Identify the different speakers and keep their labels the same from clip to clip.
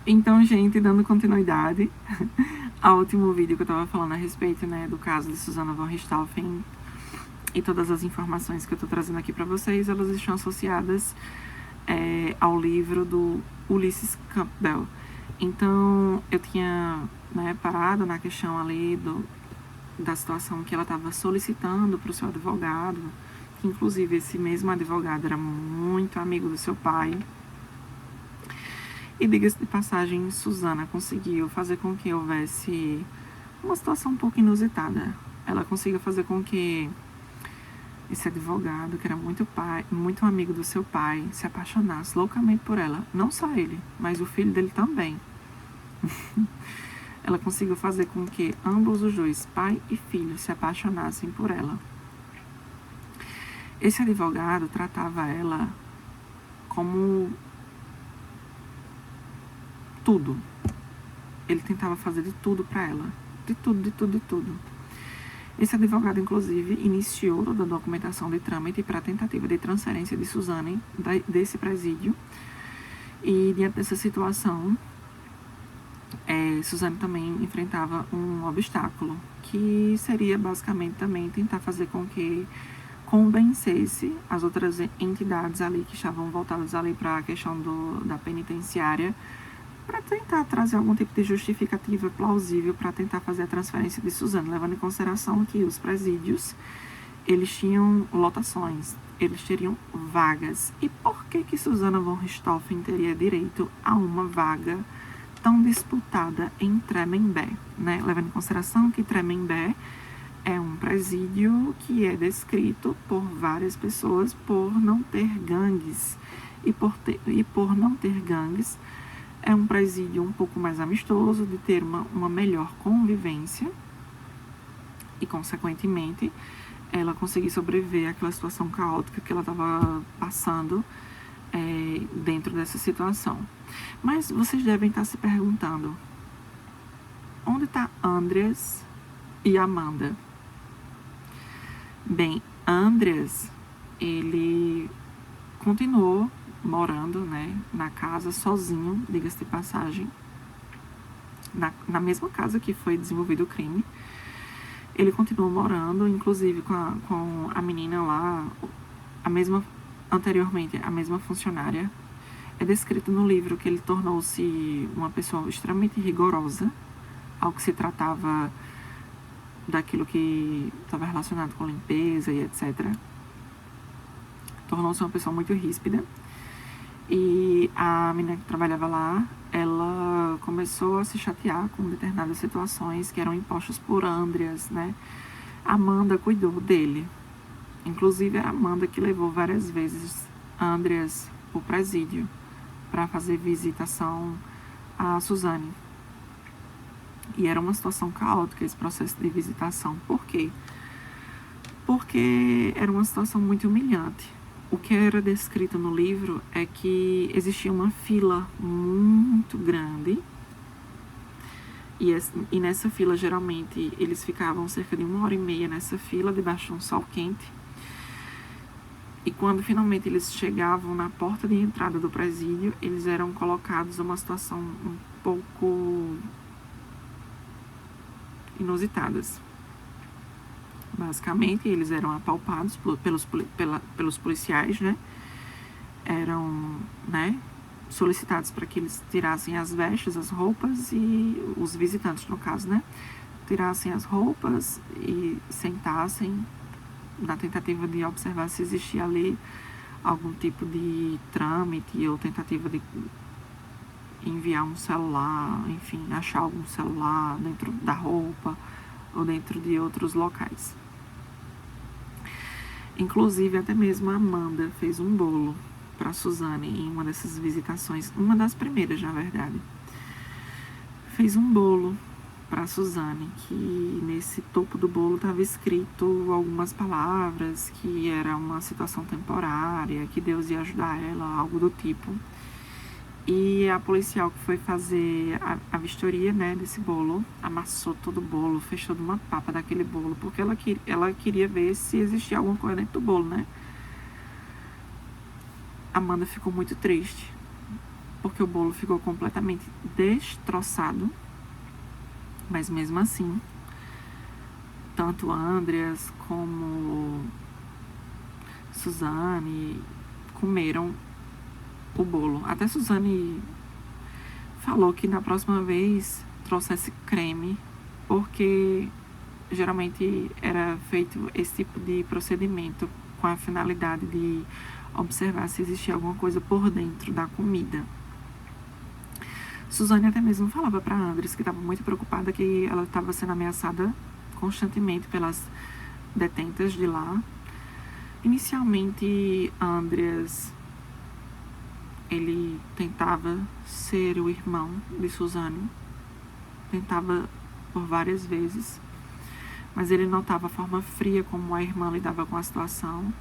Speaker 1: Então, gente, dando continuidade ao último vídeo que eu tava falando a respeito, né, do caso de Susanna von Richthofen e todas as informações que eu tô trazendo aqui para vocês, elas estão associadas ao livro do Ulysses Campbell. Então, eu tinha, né, parado na questão ali da situação que ela estava solicitando para o seu advogado, que inclusive esse mesmo advogado era muito amigo do seu pai. E diga-se de passagem, Susanna conseguiu fazer com que houvesse uma situação um pouco inusitada. Ela conseguiu fazer com que esse advogado, que era muito amigo do seu pai, se apaixonasse loucamente por ela. Não só ele, mas o filho dele também. Ela conseguiu fazer com que ambos os dois, pai e filho, se apaixonassem por ela. Esse advogado tratava ela como tudo. Ele tentava fazer de tudo para ela. De tudo. Esse advogado, inclusive, iniciou toda a documentação de trâmite para a tentativa de transferência de Suzane desse presídio. E, diante dessa situação, Suzane também enfrentava um obstáculo, que seria basicamente também tentar fazer com que convencesse as outras entidades ali que estavam voltadas ali para a questão da penitenciária, para tentar trazer algum tipo de justificativa plausível para tentar fazer a transferência de Suzane, levando em consideração que os presídios, eles tinham lotações, eles teriam vagas. E por que Susanna von Richthofen teria direito a uma vaga tão disputada em Tremembé, né? Levando em consideração que Tremembé é um presídio que é descrito por várias pessoas por não ter gangues. E por não ter gangues, é um presídio um pouco mais amistoso, de ter uma melhor convivência e, consequentemente, ela conseguir sobreviver àquela situação caótica que ela estava passando dentro dessa situação. Mas vocês devem estar se perguntando, onde está Andreas e Amanda? Bem, Andreas, ele continuou morando, né, na casa sozinho, diga-se de passagem, na mesma casa que foi desenvolvido o crime. Ele continuou morando, inclusive com a menina lá, anteriormente a mesma funcionária. É descrito no livro que ele tornou-se uma pessoa extremamente rigorosa ao que se tratava daquilo que estava relacionado com limpeza e etc. Tornou-se uma pessoa muito ríspida. E a menina que trabalhava lá, ela começou a se chatear com determinadas situações que eram impostas por Andreas, né? Amanda cuidou dele. Inclusive, era Amanda que levou várias vezes Andreas para o presídio para fazer visitação a Suzane. E era uma situação caótica esse processo de visitação. Por quê? Porque era uma situação muito humilhante. O que era descrito no livro é que existia uma fila muito grande e nessa fila, geralmente, eles ficavam cerca de 1h30 nessa fila, debaixo de um sol quente. E quando finalmente eles chegavam na porta de entrada do presídio, eles eram colocados numa situação um pouco inusitadas. Basicamente, eles eram apalpados pelos policiais, né? Eram, né, solicitados para que eles tirassem as vestes, as roupas, e os visitantes, no caso, né, tirassem as roupas e sentassem na tentativa de observar se existia ali algum tipo de trâmite ou tentativa de enviar um celular, enfim, achar algum celular dentro da roupa ou dentro de outros locais. Inclusive, até mesmo a Amanda fez um bolo para Suzane em uma dessas visitações, uma das primeiras, na verdade. Fez um bolo para Suzane, que nesse topo do bolo estava escrito algumas palavras, que era uma situação temporária, que Deus ia ajudar ela, algo do tipo. E a policial que foi fazer a vistoria, né, desse bolo, amassou todo o bolo, fez toda uma papa daquele bolo, porque ela queria ver se existia alguma coisa dentro do bolo, né? Amanda ficou muito triste. porque o bolo ficou completamente destroçado, mas mesmo assim, tanto Andreas como Suzane comeram o bolo. Até Suzane falou que na próxima vez trouxesse creme, porque geralmente era feito esse tipo de procedimento com a finalidade de observar se existia alguma coisa por dentro da comida. Suzane até mesmo falava para Andres que estava muito preocupada, que ela estava sendo ameaçada constantemente pelas detentas de lá. Inicialmente, Andreas, ele tentava ser o irmão de Suzane, tentava por várias vezes, mas ele notava a forma fria como a irmã lidava com a situação.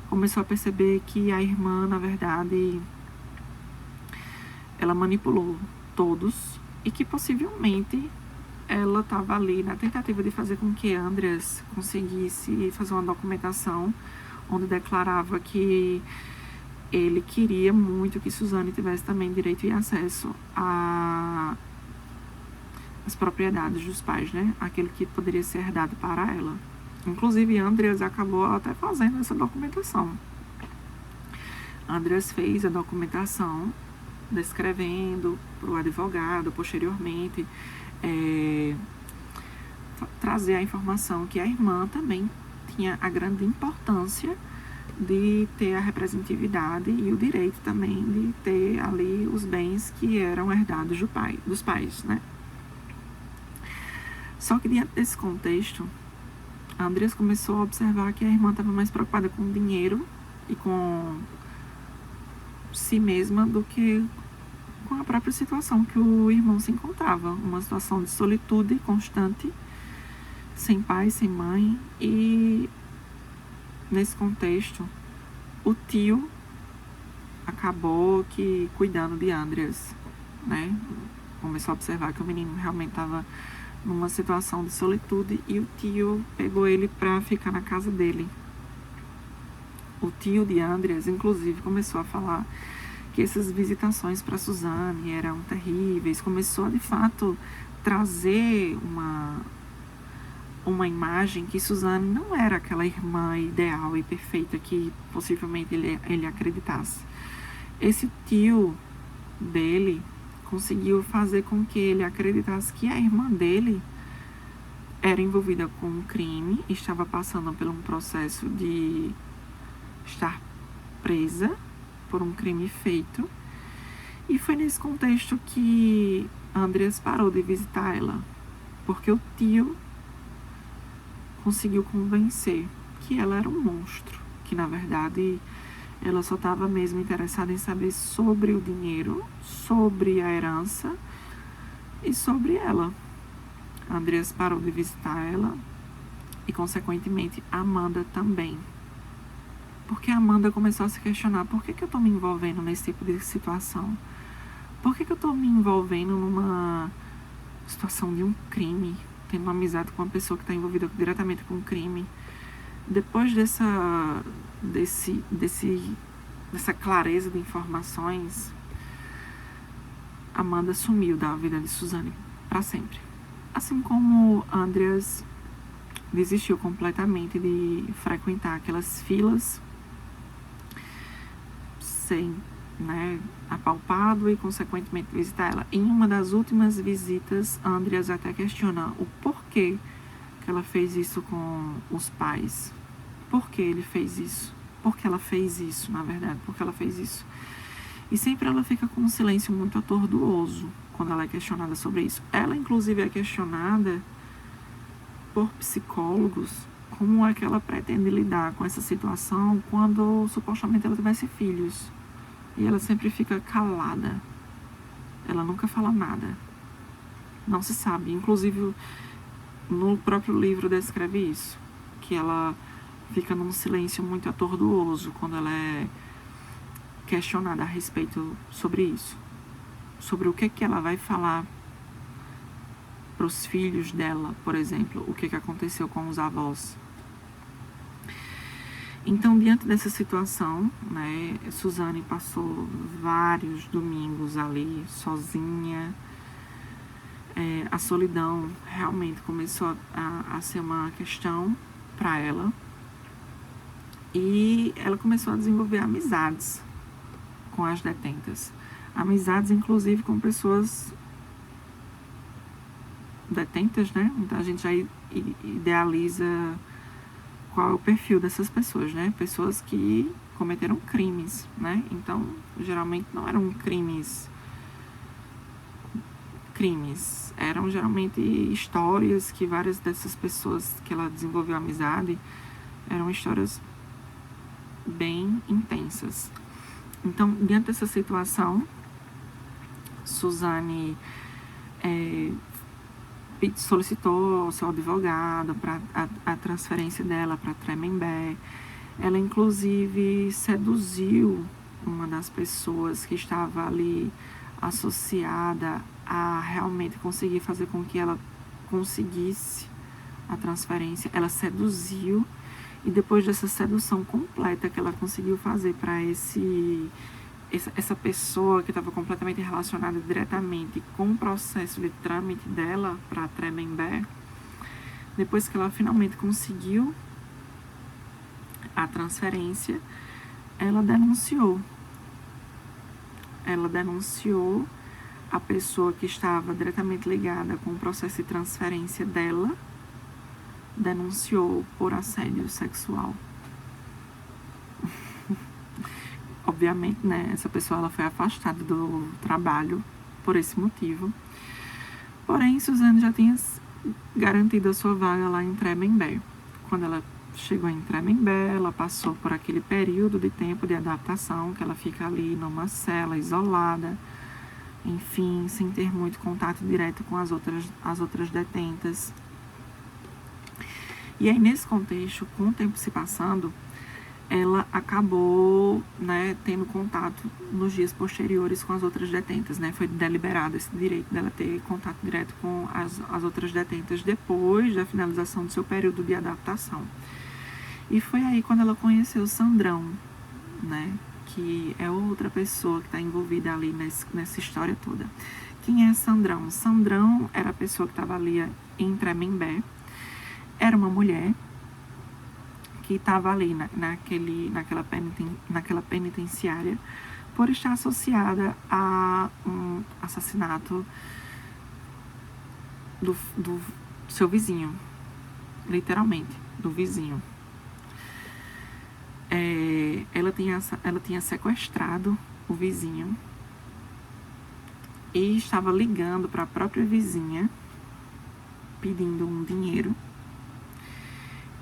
Speaker 1: Começou a perceber que a irmã, na verdade, ela manipulou todos e que possivelmente ela estava ali na tentativa de fazer com que Andreas conseguisse fazer uma documentação onde declarava que ele queria muito que Suzane tivesse também direito e acesso às propriedades dos pais, né? Aquele que poderia ser herdado para ela. Inclusive, Andreas acabou até fazendo essa documentação. Andreas fez a documentação descrevendo para o advogado, posteriormente, trazer a informação que a irmã também tinha a grande importância de ter a representatividade e o direito também de ter ali os bens que eram herdados dos pais, né? Só que diante desse contexto, Andreas começou a observar que a irmã estava mais preocupada com o dinheiro e com si mesma do que com a própria situação que o irmão se encontrava, uma situação de solitude constante, sem pai, sem mãe. E nesse contexto, o tio acabou que cuidando de Andreas, né? Começou a observar que o menino realmente estava numa situação de solitude e o tio pegou ele para ficar na casa dele. O tio de Andreas, inclusive, começou a falar que essas visitações para Suzane eram terríveis, começou a, de fato, trazer uma imagem que Suzane não era aquela irmã ideal e perfeita que possivelmente ele acreditasse. Esse tio dele conseguiu fazer com que ele acreditasse que a irmã dele era envolvida com um crime, estava passando por um processo de estar presa por um crime feito. E foi nesse contexto que Andreas parou de visitar ela, porque o tio conseguiu convencer que ela era um monstro, que na verdade ela só estava mesmo interessada em saber sobre o dinheiro, sobre a herança e sobre ela. Andreas parou de visitar ela e, consequentemente, Amanda também. Porque a Amanda começou a se questionar: por que eu estou me envolvendo nesse tipo de situação? Por que eu estou me envolvendo numa situação de um crime, tendo uma amizade com uma pessoa que está envolvida diretamente com um crime? Depois dessa clareza de informações, Amanda sumiu da vida de Suzane para sempre. Assim como Andreas desistiu completamente de frequentar aquelas filas sem, apalpado e, consequentemente, visitar ela. Em uma das últimas visitas, Andreas até questiona o porquê que ela fez isso com os pais. Por que ele fez isso? Por que ela fez isso, na verdade? Por que ela fez isso? E sempre ela fica com um silêncio muito atordoso quando ela é questionada sobre isso. Ela, inclusive, é questionada por psicólogos como é que ela pretende lidar com essa situação quando supostamente ela tivesse filhos. E ela sempre fica calada. Ela nunca fala nada. Não se sabe. Inclusive, no próprio livro descreve isso, que ela fica num silêncio muito atordoso quando ela é questionada a respeito sobre isso. Sobre o que ela vai falar para os filhos dela, por exemplo, o que aconteceu com os avós. Então, diante dessa situação, né, Suzane passou vários domingos ali sozinha. A solidão realmente começou a ser uma questão para ela. E ela começou a desenvolver amizades com as detentas. Amizades, inclusive, com pessoas detentas, né? Então, a gente já idealiza qual é o perfil dessas pessoas, né? Pessoas que cometeram crimes, né? Então, geralmente não eram crimes, eram geralmente histórias que várias dessas pessoas que ela desenvolveu amizade eram histórias bem intensas. Então, diante dessa situação, Suzane solicitou ao seu advogado para a transferência dela para Tremembé. Ela, inclusive, seduziu uma das pessoas que estava ali associada a realmente conseguir fazer com que ela conseguisse a transferência. Ela seduziu, e depois dessa sedução completa que ela conseguiu fazer para essa pessoa que estava completamente relacionada diretamente com o processo de trâmite dela para Tremembé, depois que ela finalmente conseguiu a transferência, ela denunciou a pessoa que estava diretamente ligada com o processo de transferência dela, denunciou por assédio sexual. Obviamente, né, essa pessoa ela foi afastada do trabalho por esse motivo. Porém, Suzane já tinha garantido a sua vaga lá em Tremembé. Quando ela chegou em Tremembé, ela passou por aquele período de tempo de adaptação, que ela fica ali numa cela isolada, enfim, sem ter muito contato direto com as outras detentas. E aí, nesse contexto, com o tempo se passando, ela acabou, né, tendo contato nos dias posteriores com as outras detentas, né? Foi deliberado esse direito dela ter contato direto com as outras detentas depois da finalização do seu período de adaptação. E foi aí quando ela conheceu Sandrão, né? Que é outra pessoa que está envolvida ali nessa história toda. Quem é Sandrão? Sandrão era a pessoa que estava ali em Tremembé. Era uma mulher que estava ali naquela penitenciária por estar associada a um assassinato do seu vizinho, literalmente, do vizinho. Ela tinha sequestrado o vizinho e estava ligando para a própria vizinha pedindo um dinheiro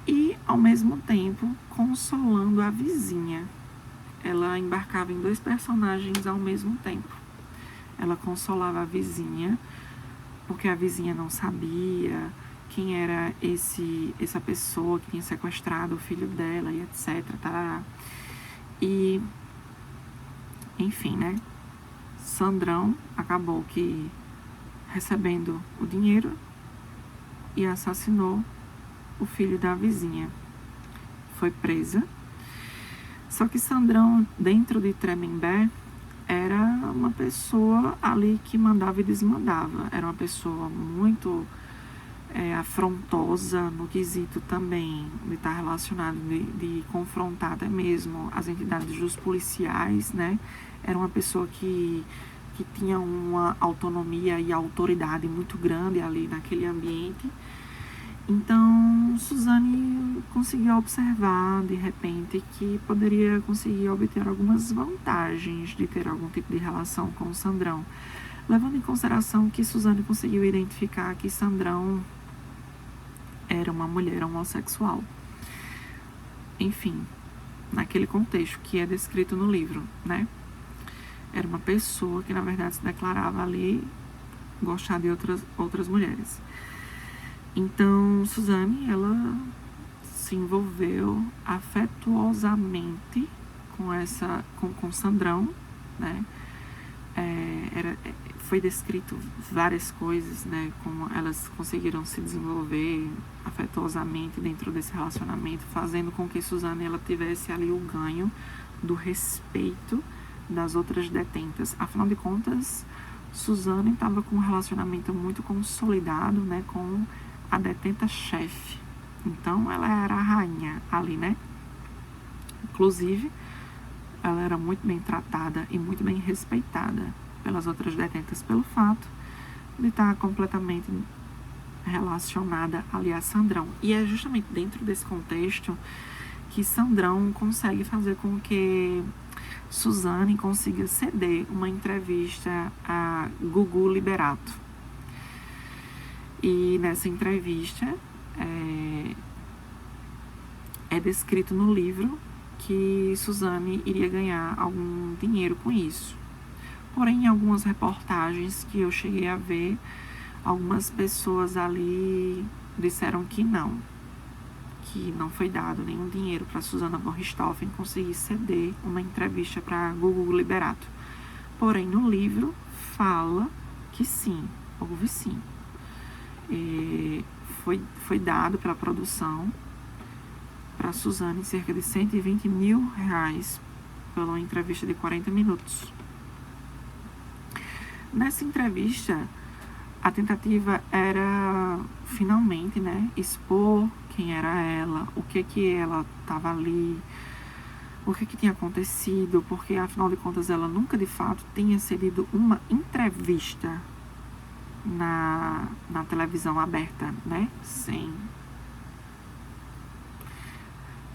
Speaker 1: e, ao mesmo tempo, consolando a vizinha. Ela embarcava em 2 personagens ao mesmo tempo. Ela consolava a vizinha, porque a vizinha não sabia quem era essa pessoa que tinha sequestrado o filho dela e etc. Tá? E, enfim, né? Sandrão acabou que recebendo o dinheiro e assassinou o filho da vizinha. Foi presa. Só que Sandrão, dentro de Tremembé, era uma pessoa ali que mandava e desmandava. Era uma pessoa muito afrontosa no quesito também de estar relacionado, de confrontar até mesmo as entidades dos policiais, né? Era uma pessoa que tinha uma autonomia e autoridade muito grande ali naquele ambiente. Então, Suzane conseguiu observar, de repente, que poderia conseguir obter algumas vantagens de ter algum tipo de relação com o Sandrão, levando em consideração que Suzane conseguiu identificar que Sandrão era uma mulher homossexual. Enfim, naquele contexto que é descrito no livro, né? Era uma pessoa que, na verdade, se declarava ali gostar de outras mulheres. Então, Suzane, ela se envolveu afetuosamente com Sandrão, né? foi descrito várias coisas, né, como elas conseguiram se desenvolver afetuosamente dentro desse relacionamento, fazendo com que Suzane ela tivesse ali o ganho do respeito das outras detentas. Afinal de contas, Suzane estava com um relacionamento muito consolidado, né, com a detenta-chefe. Então, ela era a rainha ali, né? Inclusive, ela era muito bem tratada e muito bem respeitada pelas outras detentas pelo fato de estar completamente relacionada ali a Sandrão. E é justamente dentro desse contexto que Sandrão consegue fazer com que Suzane consiga ceder uma entrevista a Gugu Liberato. E nessa entrevista é descrito no livro que Suzane iria ganhar algum dinheiro com isso. Porém, em algumas reportagens que eu cheguei a ver, algumas pessoas ali disseram que não foi dado nenhum dinheiro para Susana von Richthofen conseguir ceder uma entrevista para Gugu Liberato. Porém, no livro fala que sim, houve sim. Foi dado pela produção para Suzane cerca de R$120 mil pela uma entrevista de 40 minutos. Nessa entrevista, a tentativa era finalmente, né, expor quem era ela, o que ela estava ali, o que tinha acontecido, porque afinal de contas ela nunca de fato tinha cedido uma entrevista na televisão aberta, né,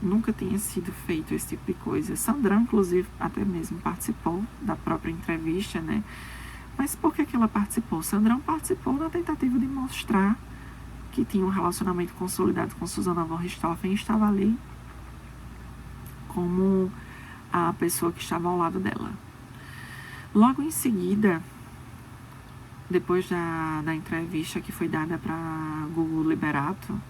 Speaker 1: nunca tinha sido feito esse tipo de coisa. Sandrão, inclusive, até mesmo participou da própria entrevista, né? Mas por que ela participou? Sandrão participou na tentativa de mostrar que tinha um relacionamento consolidado com Susana von Richthofen e estava ali como a pessoa que estava ao lado dela. Logo em seguida, depois da entrevista que foi dada para Gugu Liberato,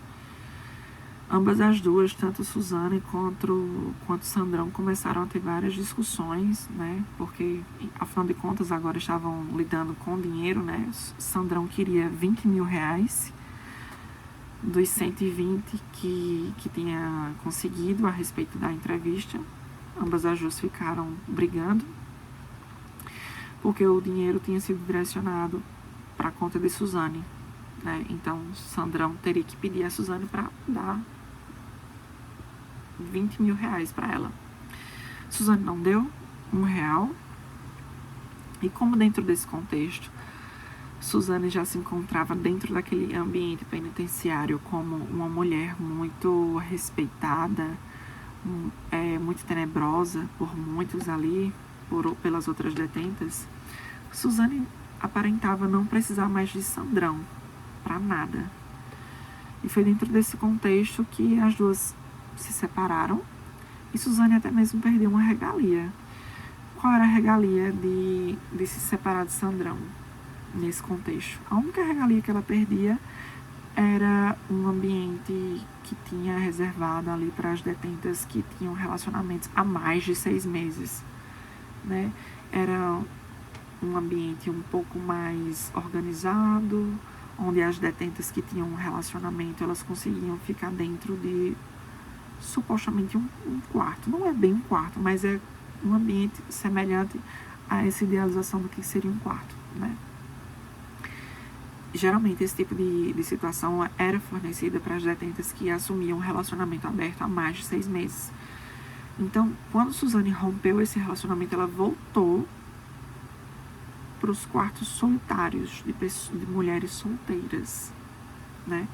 Speaker 1: ambas as duas, tanto Suzane quanto Sandrão, começaram a ter várias discussões, né? Porque, afinal de contas, agora estavam lidando com dinheiro, né? Sandrão queria R$20 mil dos 120 que tinha conseguido a respeito da entrevista. Ambas as duas ficaram brigando, porque o dinheiro tinha sido direcionado para a conta de Suzane, né? Então, Sandrão teria que pedir a Suzane para dar R$20 mil para ela. Suzane não deu R$1. E como dentro desse contexto, Suzane já se encontrava dentro daquele ambiente penitenciário como uma mulher muito respeitada, muito tenebrosa por muitos ali, pelas outras detentas, Suzane aparentava não precisar mais de Sandrão para nada. E foi dentro desse contexto que as duas se separaram e Suzane até mesmo perdeu uma regalia. Qual era a regalia de se separar de Sandrão nesse contexto? A única regalia que ela perdia era um ambiente que tinha reservado ali para as detentas que tinham relacionamentos há mais de 6 meses, né? Era um ambiente um pouco mais organizado, onde as detentas que tinham um relacionamento, elas conseguiam ficar dentro de supostamente um quarto. Não é bem um quarto, mas é um ambiente semelhante a essa idealização do que seria um quarto, né? Geralmente esse tipo de situação era fornecida para as detentas que assumiam um relacionamento aberto há mais de 6 meses. Então, quando Suzane rompeu esse relacionamento, ela voltou para os quartos solitários de mulheres solteiras, né?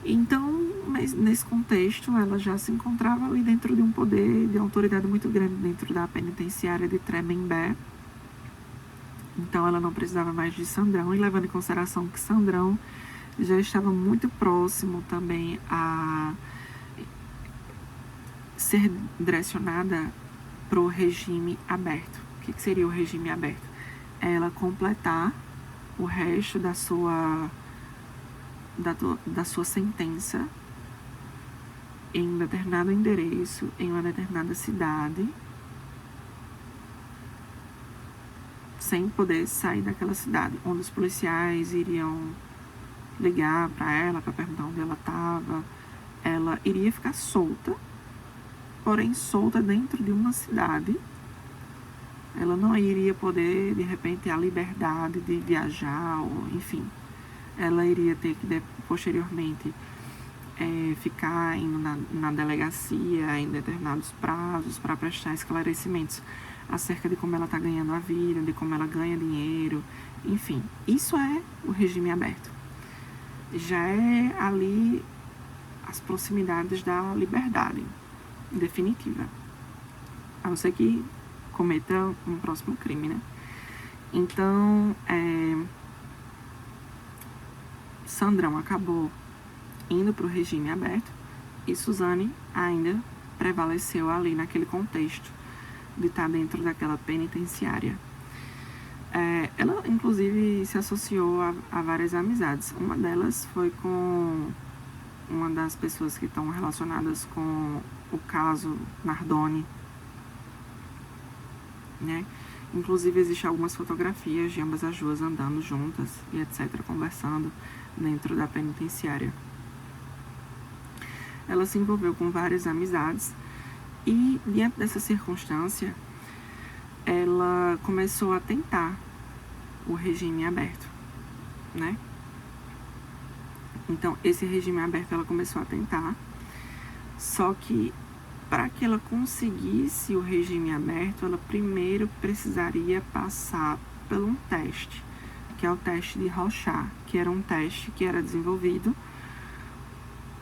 Speaker 1: Então, mas nesse contexto, ela já se encontrava ali dentro de um poder de autoridade muito grande dentro da penitenciária de Tremembé. Então, ela não precisava mais de Sandrão, e levando em consideração que Sandrão já estava muito próximo também a ser direcionada para o regime aberto. O que seria o regime aberto? Ela completar o resto da sua sentença em um determinado endereço, em uma determinada cidade, sem poder sair daquela cidade, onde os policiais iriam ligar para ela para perguntar onde ela estava. Ela iria ficar solta, porém solta dentro de uma cidade. Ela não iria poder, de repente, ter a liberdade de viajar, ou, enfim. Ela iria ter que, posteriormente, ficar indo na delegacia em determinados prazos para prestar esclarecimentos acerca de como ela está ganhando a vida, de como ela ganha dinheiro, enfim. Isso é o regime aberto. Já é ali as proximidades da liberdade definitiva. A não ser que cometa um próximo crime, né? Então, Sandrão acabou indo para o regime aberto e Suzane ainda prevaleceu ali naquele contexto de estar dentro daquela penitenciária. Ela, inclusive, se associou a várias amizades. Uma delas foi com uma das pessoas que estão relacionadas com o caso Nardoni, né? Inclusive, existem algumas fotografias de ambas as duas andando juntas e etc., conversando dentro da penitenciária. Ela se envolveu com várias amizades e, diante dessa circunstância, ela começou a tentar o regime aberto, né? Então, esse regime aberto ela começou a tentar, só que para que ela conseguisse o regime aberto, ela primeiro precisaria passar por um teste, que é o teste de Rorschach, que era um teste que era desenvolvido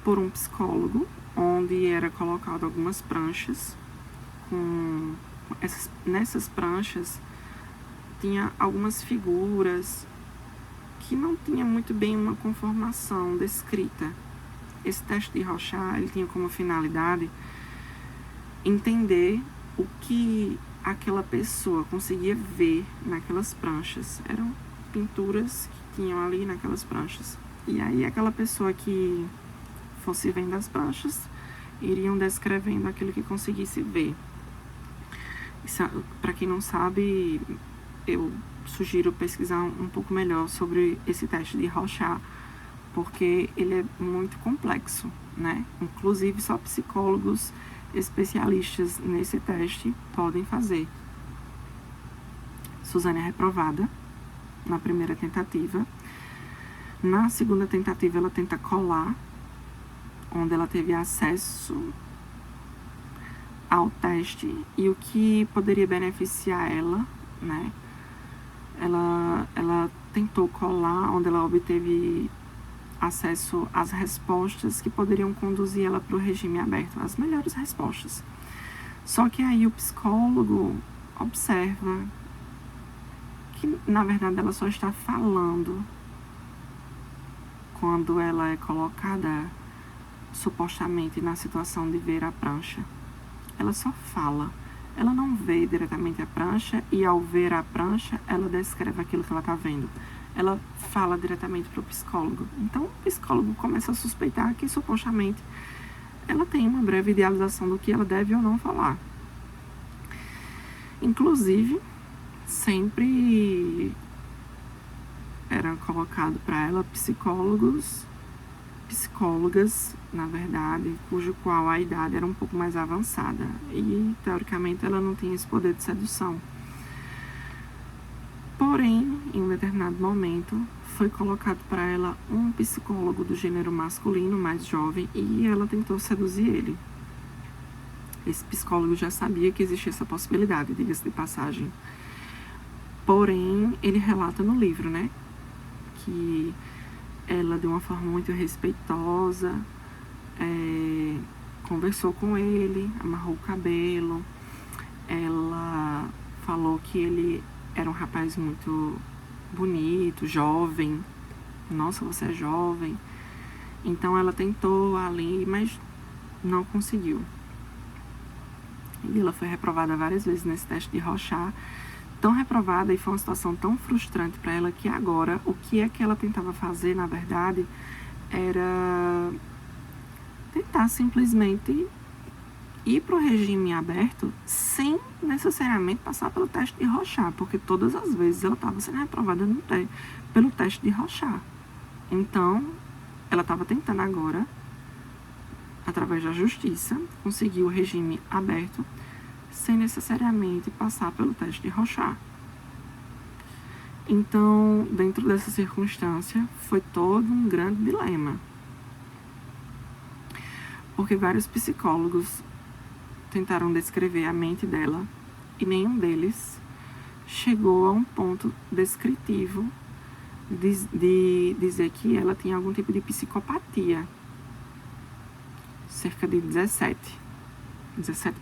Speaker 1: por um psicólogo, onde era colocado algumas pranchas. Nessas pranchas tinha algumas figuras que não tinha muito bem uma conformação descrita. Esse teste de Rorschach, ele tinha como finalidade entender o que aquela pessoa conseguia ver naquelas pranchas. Eram pinturas que tinham ali naquelas pranchas. E aí aquela pessoa que fosse vendo as pranchas iriam descrevendo aquilo que conseguisse ver. Para quem não sabe, eu sugiro pesquisar um pouco melhor sobre esse teste de Rorschach, porque ele é muito complexo, né? Inclusive só psicólogos especialistas nesse teste podem fazer. Suzane é reprovada na primeira tentativa. Na segunda tentativa, ela tenta colar, onde ela teve acesso ao teste e o que poderia beneficiar ela, né? Ela tentou colar, onde ela obteve acesso às respostas que poderiam conduzir ela para o regime aberto, as melhores respostas. Só que aí o psicólogo observa que, na verdade, ela só está falando quando ela é colocada supostamente na situação de ver a prancha. Ela só fala. Ela não vê diretamente a prancha e, ao ver a prancha, ela descreve aquilo que ela está vendo. Ela fala diretamente para o psicólogo. Então, o psicólogo começa a suspeitar que, supostamente, ela tem uma breve idealização do que ela deve ou não falar. Inclusive, sempre era colocado para ela psicólogas, na verdade, cujo qual a idade era um pouco mais avançada. E, teoricamente, ela não tinha esse poder de sedução. Porém, em um determinado momento, foi colocado para ela um psicólogo do gênero masculino, mais jovem, e ela tentou seduzir ele. Esse psicólogo já sabia que existia essa possibilidade, diga-se de passagem. Porém, ele relata no livro, né, que ela, de uma forma muito respeitosa, conversou com ele, amarrou o cabelo. Ela falou que ele era um rapaz muito bonito, jovem. Nossa, você é jovem. Então ela tentou ali, mas não conseguiu. E ela foi reprovada várias vezes nesse teste de Rorschach. Tão reprovada, e foi uma situação tão frustrante para ela, que agora o que é que ela tentava fazer, na verdade, era tentar simplesmente ir para o regime aberto sem necessariamente passar pelo teste de Rorschach, porque todas as vezes ela estava sendo reprovada pelo teste de Rorschach. Então, ela estava tentando agora, através da justiça, conseguir o regime aberto sem necessariamente passar pelo teste de Rorschach. Então, dentro dessa circunstância, foi todo um grande dilema. Porque vários psicólogos tentaram descrever a mente dela e nenhum deles chegou a um ponto descritivo de dizer que ela tinha algum tipo de psicopatia. Cerca de 17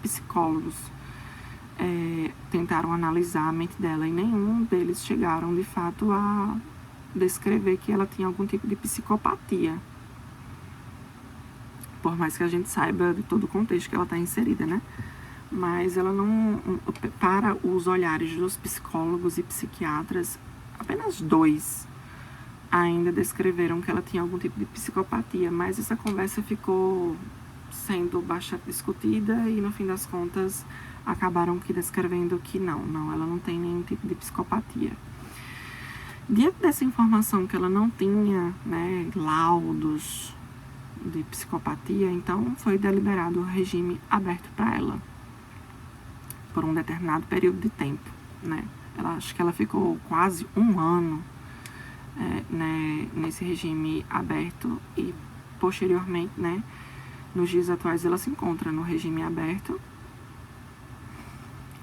Speaker 1: psicólogos tentaram analisar a mente dela e nenhum deles chegaram de fato a descrever que ela tinha algum tipo de psicopatia. Por mais que a gente saiba de todo o contexto que ela está inserida, né? Mas ela não, para os olhares dos psicólogos e psiquiatras, apenas 2 ainda descreveram que ela tinha algum tipo de psicopatia, mas essa conversa ficou sendo bastante discutida e no fim das contas acabaram que descrevendo que não, ela não tem nenhum tipo de psicopatia. Diante dessa informação que ela não tinha, né, laudos de psicopatia, então foi deliberado o regime aberto para ela por um determinado período de tempo, né? Acho que ela ficou quase 1 ano né, nesse regime aberto e posteriormente, né, nos dias atuais ela se encontra no regime aberto,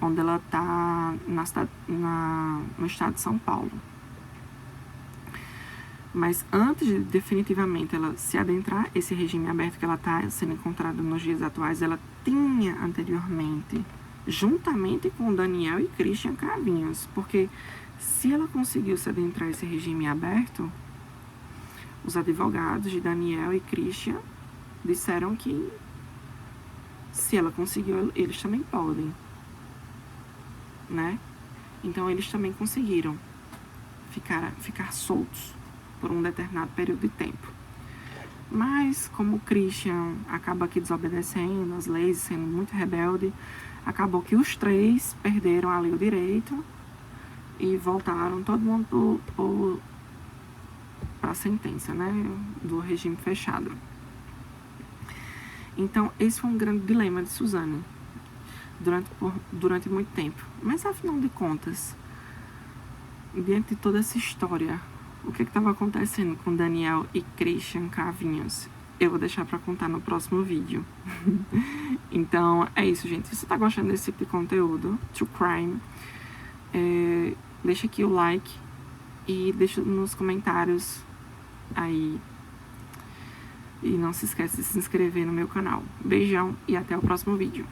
Speaker 1: onde ela está no estado de São Paulo. Mas antes de definitivamente ela se adentrar esse regime aberto que ela está sendo encontrada nos dias atuais, ela tinha anteriormente, juntamente com Daniel e Christian Cravinhos, porque se ela conseguiu se adentrar esse regime aberto, os advogados de Daniel e Christian disseram que se ela conseguiu, eles também podem, né? Então eles também conseguiram ficar soltos por um determinado período de tempo. Mas como o Christian acaba aqui desobedecendo as leis, sendo muito rebelde, acabou que os 3 perderam ali o direito e voltaram todo mundo para a sentença, né, do regime fechado. Então esse foi um grande dilema de Suzane durante muito tempo. Mas afinal de contas, diante de toda essa história, o que estava acontecendo com Daniel e Christian Cravinhos? Eu vou deixar para contar no próximo vídeo. Então, é isso, gente. Se você tá gostando desse tipo de conteúdo, True Crime, deixa aqui o like e deixa nos comentários aí. E não se esqueça de se inscrever no meu canal. Beijão e até o próximo vídeo.